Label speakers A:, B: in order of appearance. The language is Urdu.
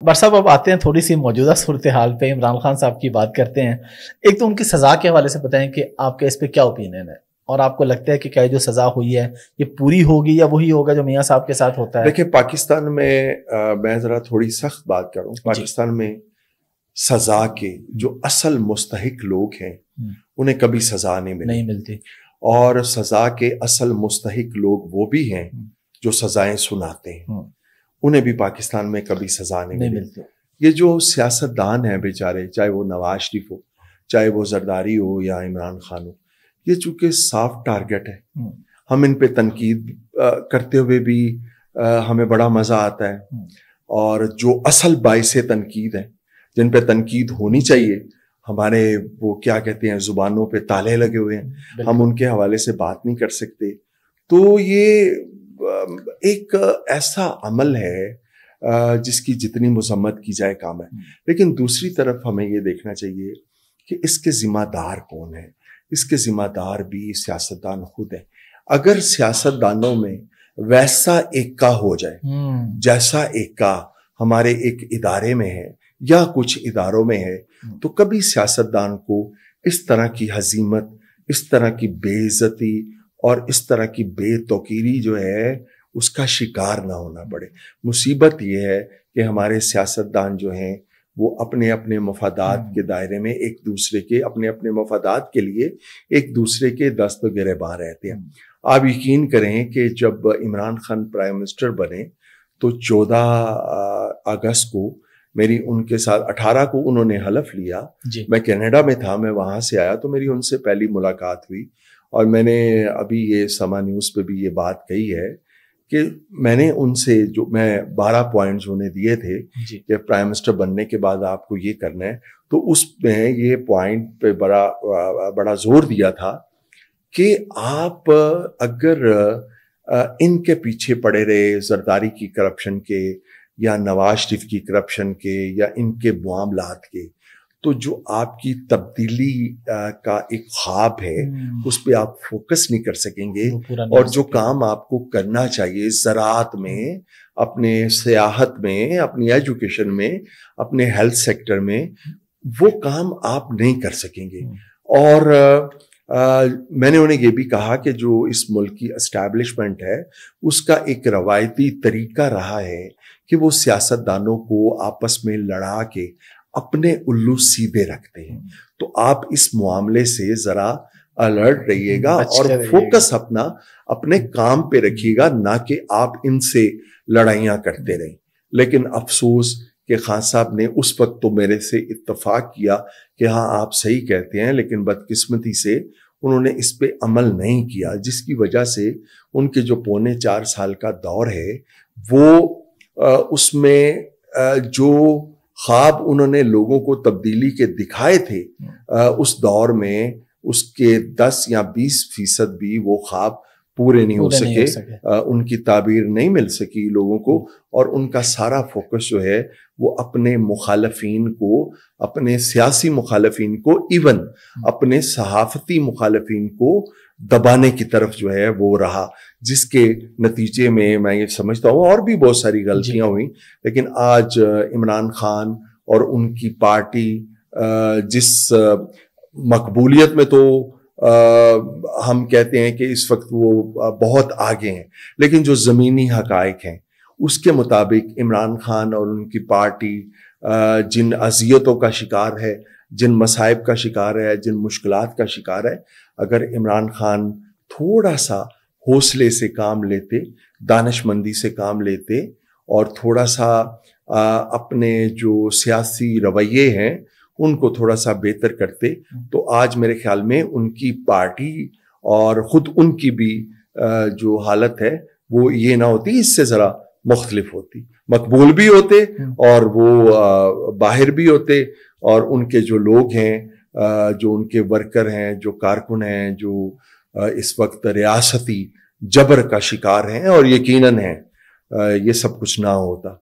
A: بر صاحب اب آتے ہیں تھوڑی سی موجودہ صورتحال پہ، عمران خان صاحب کی بات کرتے ہیں. ایک تو ان کی سزا کے حوالے سے بتائیں کہ آپ کا اس پہ کیا اوپینین ہے، اور آپ کو لگتا ہے کہ کیا جو سزا ہوئی ہے یہ پوری ہوگی یا وہی ہوگا جو میاں صاحب کے ساتھ ہوتا ہے؟
B: دیکھیں پاکستان میں ذرا تھوڑی سخت بات کروں، پاکستان میں سزا کے جو اصل مستحق لوگ ہیں انہیں کبھی سزا نہیں ملتی، اور سزا کے اصل مستحق لوگ وہ بھی ہیں جو سزائیں سناتے ہیں، انہیں بھی پاکستان میں کبھی سزا نہیں ملتی. یہ جو سیاست دان ہیں بیچارے، چاہے وہ نواز شریف ہو، چاہے وہ زرداری ہو یا عمران خان ہو، یہ چونکہ سافٹ ٹارگٹ ہے، ہم ان پہ تنقید کرتے ہوئے بھی ہمیں بڑا مزہ آتا ہے، اور جو اصل باعث تنقید ہیں جن پہ تنقید ہونی چاہیے، ہمارے وہ کیا کہتے ہیں زبانوں پہ تالے لگے ہوئے ہیں، ہم ان کے حوالے سے بات نہیں کر سکتے. تو یہ ایک ایسا عمل ہے جس کی جتنی مذمت کی جائے کام ہے. لیکن دوسری طرف ہمیں یہ دیکھنا چاہیے کہ اس کے ذمہ دار کون ہیں. اس کے ذمہ دار بھی سیاستدان خود ہیں. اگر سیاستدانوں میں ویسا ایکا ہو جائے جیسا ایکا ہمارے ایک ادارے میں ہے یا کچھ اداروں میں ہے، تو کبھی سیاستدان کو اس طرح کی ہزیمت، اس طرح کی بے عزتی اور اس طرح کی بے توقیری جو ہے اس کا شکار نہ ہونا پڑے. مصیبت یہ ہے کہ ہمارے سیاستدان جو ہیں وہ اپنے اپنے مفادات کے دائرے میں ایک دوسرے کے اپنے اپنے مفادات کے لیے ایک دوسرے کے دست و گریباں رہتے ہیں. آپ یقین کریں کہ جب عمران خان پرائم منسٹر بنے تو 14 اگست کو میری ان کے ساتھ 18 کو انہوں نے حلف لیا. میں کینیڈا میں تھا، میں وہاں سے آیا تو میری ان سے پہلی ملاقات ہوئی، اور میں نے ابھی یہ سما نیوز پہ بھی یہ بات کہی ہے کہ میں نے ان سے جو میں 12 پوائنٹس انہیں دیے تھے کہ پرائم منسٹر بننے کے بعد آپ کو یہ کرنا ہے، تو اس میں یہ پوائنٹ پہ بڑا زور دیا تھا کہ آپ اگر ان کے پیچھے پڑے رہے، زرداری کی کرپشن کے یا نواز شریف کی کرپشن کے یا ان کے معاملات کے، تو جو آپ کی تبدیلی کا ایک خواب ہے اس پہ آپ فوکس نہیں کر سکیں گے، اور جو کام آپ کو کرنا چاہیے زراعت میں، اپنے سیاحت میں، اپنی ایجوکیشن میں، اپنے ہیلتھ سیکٹر میں، وہ کام آپ نہیں کر سکیں گے. اور میں نے انہیں یہ بھی کہا کہ جو اس ملک کی اسٹیبلشمنٹ ہے اس کا ایک روایتی طریقہ رہا ہے کہ وہ سیاستدانوں کو آپس میں لڑا کے اپنے الو سیدھے رکھتے ہیں. تو آپ اس معاملے سے ذرا الرٹ رہیے گا اور فوکس اپنے کام پہ رکھیے گا، نہ کہ آپ ان سے لڑائیاں کرتے رہیں. لیکن افسوس کہ خان صاحب نے اس وقت تو میرے سے اتفاق کیا کہ ہاں آپ صحیح کہتے ہیں، لیکن بدقسمتی سے انہوں نے اس پہ عمل نہیں کیا، جس کی وجہ سے ان کے جو 4.25 سال کا دور ہے وہ اس میں جو خواب انہوں نے لوگوں کو تبدیلی کے دکھائے تھے، اس دور میں اس کے 10 یا 20% بھی وہ خواب پورے نہیں ہو سکے، ان کی تعبیر نہیں مل سکی لوگوں کو، اور ان کا سارا فوکس جو ہے وہ اپنے مخالفین کو، اپنے سیاسی مخالفین کو، ایون اپنے صحافتی مخالفین کو دبانے کی طرف جو ہے وہ رہا، جس کے نتیجے میں یہ سمجھتا ہوں اور بھی بہت ساری غلطیاں ہوئیں. لیکن آج عمران خان اور ان کی پارٹی جس مقبولیت میں تو ہم کہتے ہیں کہ اس وقت وہ بہت آگے ہیں، لیکن جو زمینی حقائق ہیں اس کے مطابق عمران خان اور ان کی پارٹی جن اذیتوں کا شکار ہے، جن مصائب کا شکار ہے، جن مشکلات کا شکار ہے، اگر عمران خان تھوڑا سا حوصلے سے کام لیتے، دانش مندی سے کام لیتے، اور تھوڑا سا اپنے جو سیاسی رویے ہیں ان کو تھوڑا سا بہتر کرتے، تو آج میرے خیال میں ان کی پارٹی اور خود ان کی بھی جو حالت ہے وہ یہ نہ ہوتی، اس سے ذرا مختلف ہوتی، مقبول بھی ہوتے اور وہ باہر بھی ہوتے، اور ان کے جو لوگ ہیں، جو ان کے ورکر ہیں، جو کارکن ہیں، جو اس وقت ریاستی جبر کا شکار ہیں اور یقیناً ہیں، یہ سب کچھ نہ ہوتا.